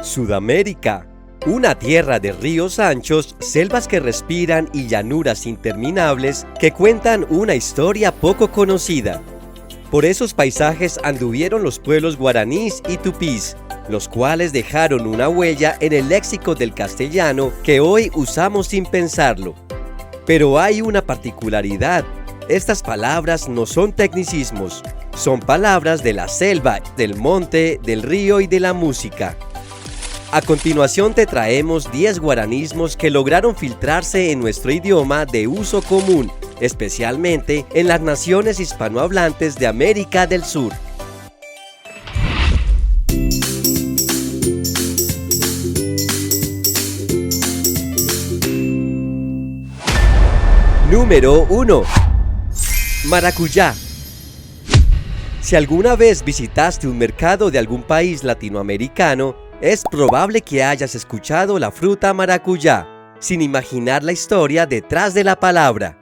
Sudamérica, una tierra de ríos anchos, selvas que respiran y llanuras interminables que cuentan una historia poco conocida. Por esos paisajes anduvieron los pueblos guaraníes y tupís, los cuales dejaron una huella en el léxico del castellano que hoy usamos sin pensarlo. Pero hay una particularidad: estas palabras no son tecnicismos, son palabras de la selva, del monte, del río y de la música. A continuación te traemos 10 guaranismos que lograron filtrarse en nuestro idioma de uso común, especialmente en las naciones hispanohablantes de América del Sur. Número 1. Maracuyá. Si alguna vez visitaste un mercado de algún país latinoamericano, es probable que hayas escuchado la fruta maracuyá, sin imaginar la historia detrás de la palabra.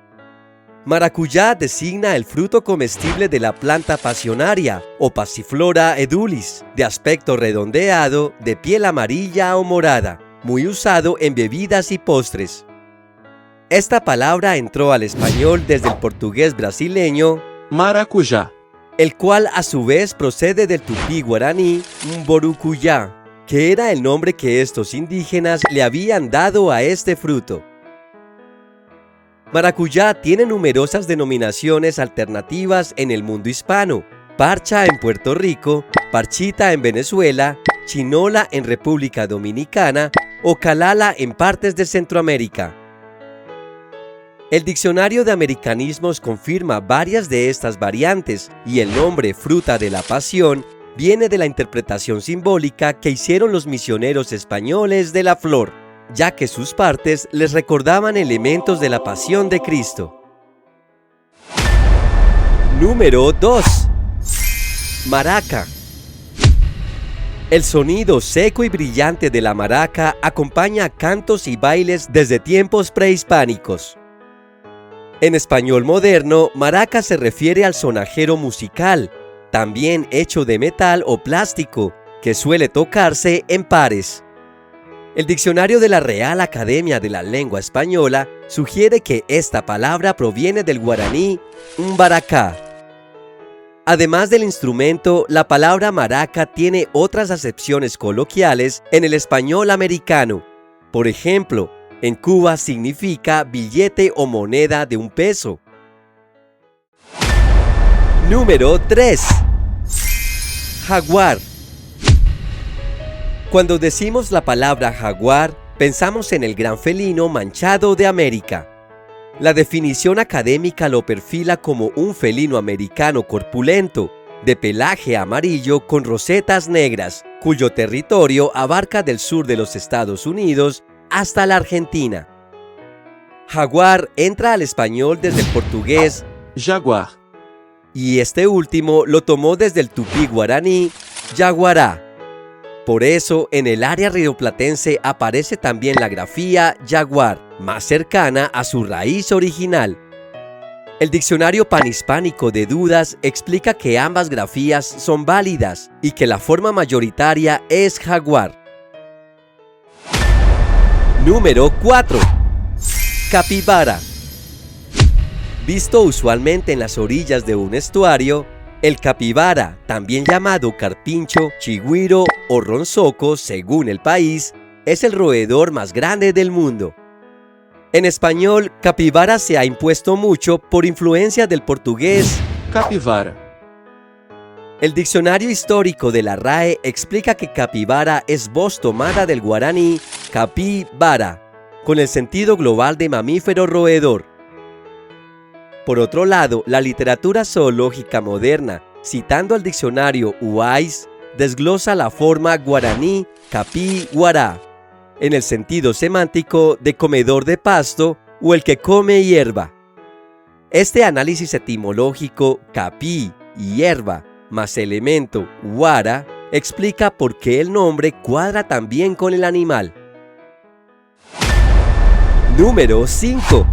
Maracuyá designa el fruto comestible de la planta pasionaria o Passiflora edulis, de aspecto redondeado, de piel amarilla o morada, muy usado en bebidas y postres. Esta palabra entró al español desde el portugués brasileño maracujá, el cual a su vez procede del tupí guaraní mborucuyá, que era el nombre que estos indígenas le habían dado a este fruto. Maracuyá tiene numerosas denominaciones alternativas en el mundo hispano: parcha en Puerto Rico, parchita en Venezuela, chinola en República Dominicana o calala en partes de Centroamérica. El diccionario de americanismos confirma varias de estas variantes, y el nombre fruta de la pasión viene de la interpretación simbólica que hicieron los misioneros españoles de la flor, ya que sus partes les recordaban elementos de la pasión de Cristo. Número 2. Maraca. El sonido seco y brillante de la maraca acompaña cantos y bailes desde tiempos prehispánicos. En español moderno, maraca se refiere al sonajero musical, también hecho de metal o plástico, que suele tocarse en pares. El diccionario de la Real Academia de la Lengua Española sugiere que esta palabra proviene del guaraní mbaracá. Además del instrumento, la palabra maraca tiene otras acepciones coloquiales en el español americano. Por ejemplo, en Cuba significa billete o moneda de $1 peso. Número 3. Jaguar. Cuando decimos la palabra jaguar, pensamos en el gran felino manchado de América. La definición académica lo perfila como un felino americano corpulento, de pelaje amarillo con rosetas negras, cuyo territorio abarca del sur de los Estados Unidos hasta la Argentina. Jaguar entra al español desde el portugués jaguar, y este último lo tomó desde el tupí guaraní yaguará. Por eso, en el área rioplatense aparece también la grafía jaguar, más cercana a su raíz original. El diccionario panhispánico de Dudas explica que ambas grafías son válidas y que la forma mayoritaria es jaguar. Número 4. Capibara. Visto usualmente en las orillas de un estuario, el capibara, también llamado carpincho, chigüiro o ronzoco según el país, es el roedor más grande del mundo. En español, capibara se ha impuesto mucho por influencia del portugués capivara, El diccionario histórico de la RAE explica que capibara es voz tomada del guaraní capibara, con el sentido global de mamífero roedor. Por otro lado, la literatura zoológica moderna, citando al diccionario Wise, desglosa la forma guaraní capí-guará, en el sentido semántico de comedor de pasto o el que come hierba. Este análisis etimológico capí y hierba más elemento guara explica por qué el nombre cuadra tan bien con el animal. Número 5.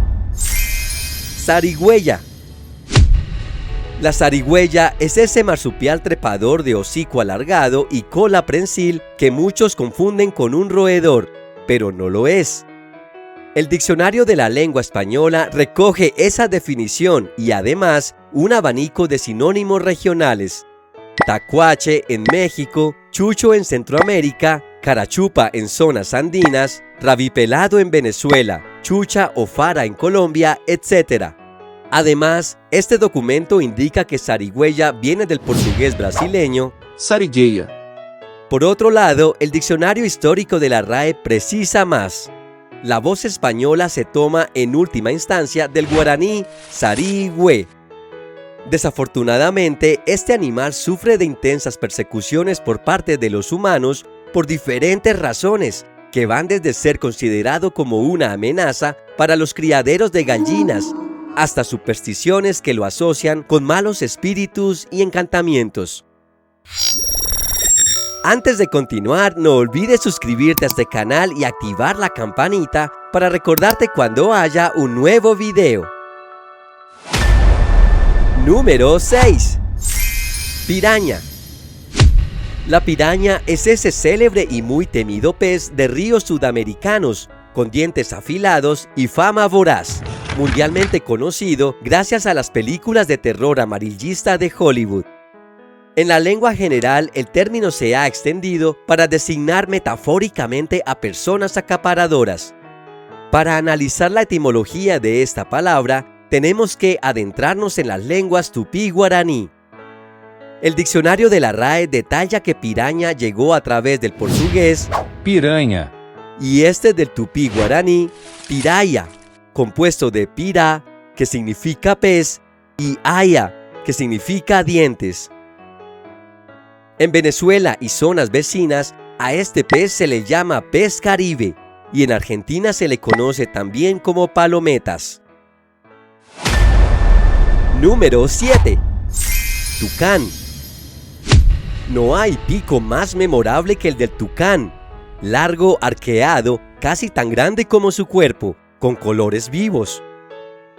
Zarigüeya. La zarigüeya es ese marsupial trepador de hocico alargado y cola prensil que muchos confunden con un roedor, pero no lo es. El diccionario de la lengua española recoge esa definición y además un abanico de sinónimos regionales. Tacuache en México, chucho en Centroamérica, carachupa en zonas andinas, rabipelado en Venezuela, chucha o fara en Colombia, etc. Además, este documento indica que zarigüeya viene del portugués brasileño. Sarigueia. Por otro lado, el diccionario histórico de la RAE precisa más. La voz española se toma en última instancia del guaraní sarigüe. Desafortunadamente, este animal sufre de intensas persecuciones por parte de los humanos por diferentes razones, que van desde ser considerado como una amenaza para los criaderos de gallinas, hasta supersticiones que lo asocian con malos espíritus y encantamientos. Antes de continuar, no olvides suscribirte a este canal y activar la campanita para recordarte cuando haya un nuevo video. Número 6. Piraña. La piraña es ese célebre y muy temido pez de ríos sudamericanos, con dientes afilados y fama voraz, mundialmente conocido gracias a las películas de terror amarillista de Hollywood. En la lengua general, el término se ha extendido para designar metafóricamente a personas acaparadoras. Para analizar la etimología de esta palabra, tenemos que adentrarnos en las lenguas tupí-guaraní. El diccionario de la RAE detalla que piraña llegó a través del portugués piranha y del tupí-guaraní piraya, compuesto de pirá, que significa pez, y aya, que significa dientes. En Venezuela y zonas vecinas, a este pez se le llama pez caribe, y en Argentina se le conoce también como palometas. Número 7. Tucán. No hay pico más memorable que el del tucán, largo, arqueado, casi tan grande como su cuerpo, con colores vivos.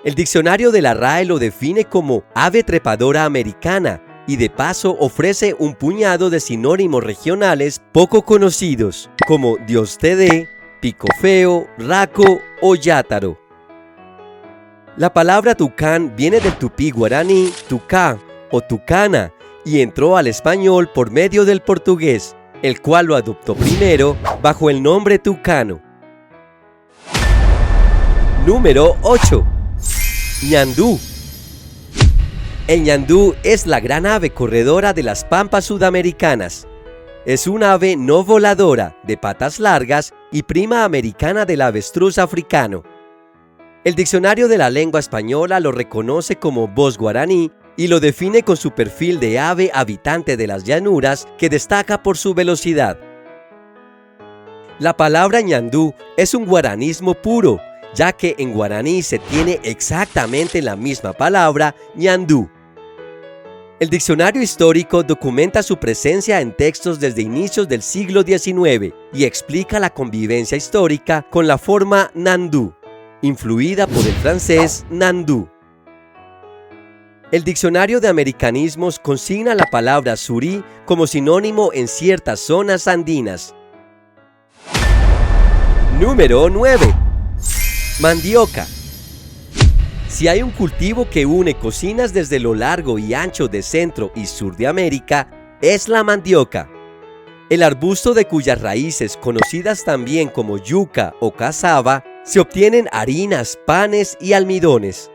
El diccionario de la RAE lo define como ave trepadora americana y de paso ofrece un puñado de sinónimos regionales poco conocidos, como Dios te dé, pico feo, raco o yátaro. La palabra tucán viene del tupí guaraní tucá o tucana y entró al español por medio del portugués, el cual lo adoptó primero bajo el nombre tucano. Número 8. Ñandú. El ñandú es la gran ave corredora de las pampas sudamericanas. Es un ave no voladora, de patas largas y prima americana del avestruz africano. El diccionario de la lengua española lo reconoce como voz guaraní y lo define con su perfil de ave habitante de las llanuras que destaca por su velocidad. La palabra ñandú es un guaranismo puro, ya que en guaraní se tiene exactamente la misma palabra ñandú. El diccionario histórico documenta su presencia en textos desde inicios del siglo XIX y explica la convivencia histórica con la forma nandú, influida por el francés nandú. El diccionario de americanismos consigna la palabra surí como sinónimo en ciertas zonas andinas. Número 9. Mandioca. Si hay un cultivo que une cocinas desde lo largo y ancho de Centro y Sur de América, es la mandioca. El arbusto de cuyas raíces, conocidas también como yuca o cazaba, se obtienen harinas, panes y almidones.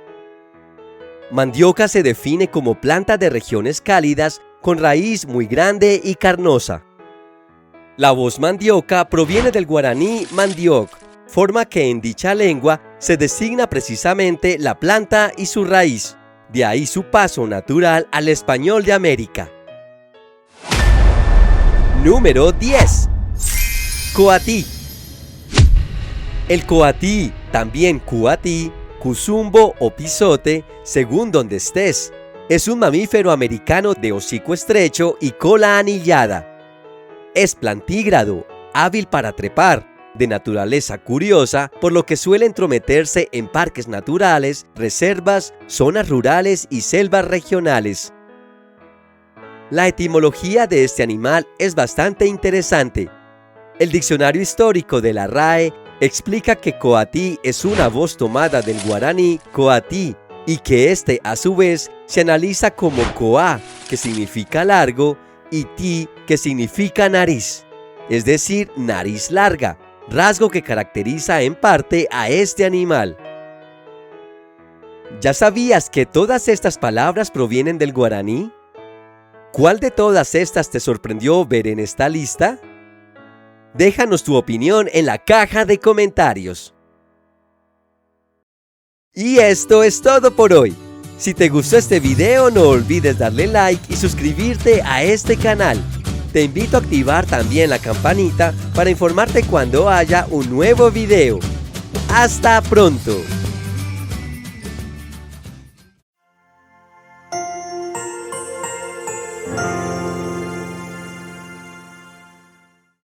Mandioca se define como planta de regiones cálidas con raíz muy grande y carnosa. La voz mandioca proviene del guaraní mandioc, forma que en dicha lengua se designa precisamente la planta y su raíz, de ahí su paso natural al español de América. Número 10. Coatí. El coatí, también cuatí, cuzumbo o pisote, según donde estés, es un mamífero americano de hocico estrecho y cola anillada. Es plantígrado, hábil para trepar, de naturaleza curiosa, por lo que suele entrometerse en parques naturales, reservas, zonas rurales y selvas regionales. La etimología de este animal es bastante interesante. El diccionario histórico de la RAE explica que coatí es una voz tomada del guaraní coatí y que este a su vez se analiza como coá, que significa largo, y ti, que significa nariz, es decir, nariz larga, rasgo que caracteriza en parte a este animal. ¿Ya sabías que todas estas palabras provienen del guaraní? ¿Cuál de todas estas te sorprendió ver en esta lista? Déjanos tu opinión en la caja de comentarios. Y esto es todo por hoy. Si te gustó este video, no olvides darle like y suscribirte a este canal. Te invito a activar también la campanita para informarte cuando haya un nuevo video. ¡Hasta pronto!